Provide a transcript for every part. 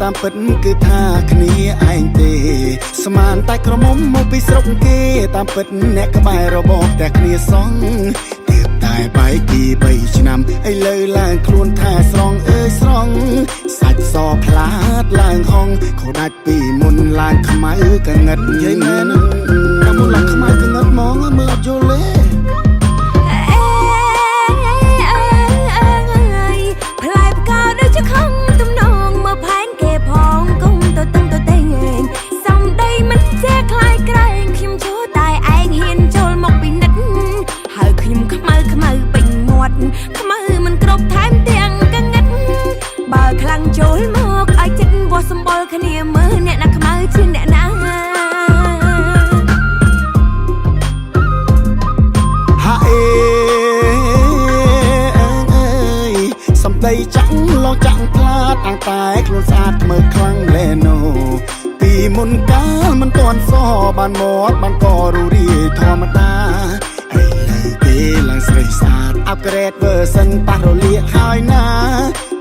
តាមពិតគឺថាគ្នាឯងទេស្មានតែក្រមុំមកពីស្រុកគេតាមពិតអ្នកក្បែររបបតែគ្នាសងទៀតតែបែកពី3ឆ្នាំឥឡូវឡើងខ្លួនថាស្រងអើយស្រងសាច់សផ្លាតឡើងហងខោដាច់ពីមុនឡើងខ្មៅកងឹតនិយាយមែនតែមុនឡើងខ្មៅកងឹតហ្មងមើលអត់យល់ទេខ្មៅមិនគ្រប់ថែមទាំងកងឹតបើខ្លាំងចូលមកឲ្យចិត្តវាស់សម្បល់គ្នាមើលអ្នកណាខ្មៅជាអ្នកណាហាអេអើយសំដីចាក់ឡងចាក់ខ្លាតអាងតែខ្លួនស្អាតមើលខ្លាំងលែណូពីមុនកាលមិនទាន់សបានមាត់បានក៏រូរីធម្មតាឡើងស្រីស្អាត upgrade version ប៉ះរលាកហើយណា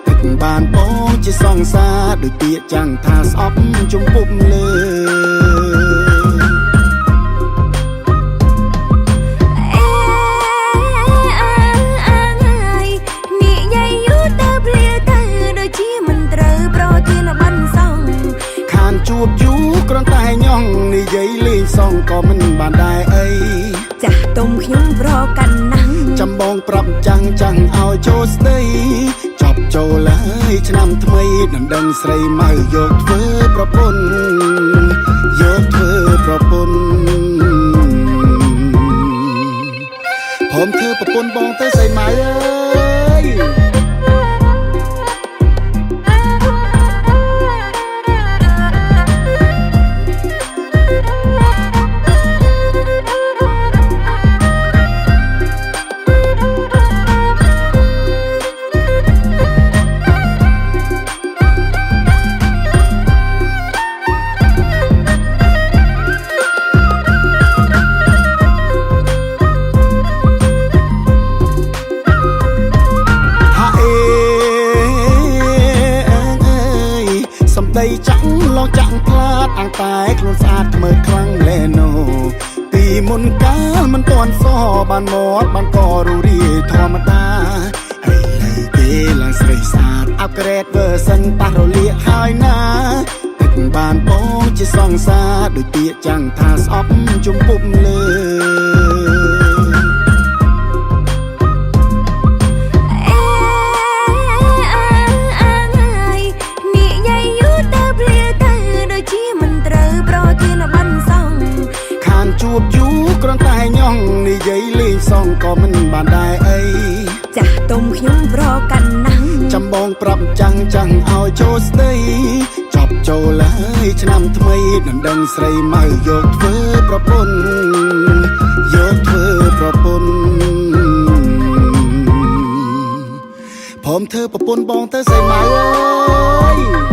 ទឹកបានបងជាសង្សារដូចពាក្យចាំងថាស្អប់ជំពប់លើនិយាយយូរទៅភ្លាទៅដូចជាមិនត្រូវប្រទានបានសងខានជួបយូរគ្រាន់តែញ៉ងនិយាយលេងសងក៏មិនបានដែរអីចាស់ទុំខ្ញុំប្រកាន់ណាស់ចាំបងប្រាប់ចាំងឲ្យចូលស្ដីចប់ចូលហើយឆ្នាំថ្មីនឹងដឹងស្រីម៉ៅយកធ្វើប្រពន្ធយកធ្វើប្រពន្ធผมធ្វើប្រពន្ធបងទៅស្រីម៉ៅអើយដីចាក់ឡងចាក់ខ្លាតអាងតែខ្លួនស្អាតមើលខ្លាំងលែណូពីមុនកាលមិនទាន់សបានមាត់បានក៏រូរីធម្មតាឥឡូវគេឡើងស្រីស្អាត upgrade version ប៉ះរលាកហើយណាទឹកបានបងជាសង្សារដូចពាក្យចាំងថាស្អប់ជំពប់លើជួបយូរគ្រាន់តែញ៉ងនិយាយលេងសងក៏មិនបានដែរអីចាស់ទុំខ្ញុំប្រកាន់ណាស់ចាំបងប្រាប់ចាំងឲ្យចូលស្ដីចប់ចូលហើយឆ្នាំថ្មីនឹងដឹងស្រីម៉ៅយកធ្វើប្រពន្ធយកធ្វើប្រពន្ធผมធ្វើប្រពន្ធបងទៅស្រីម៉ៅអើយ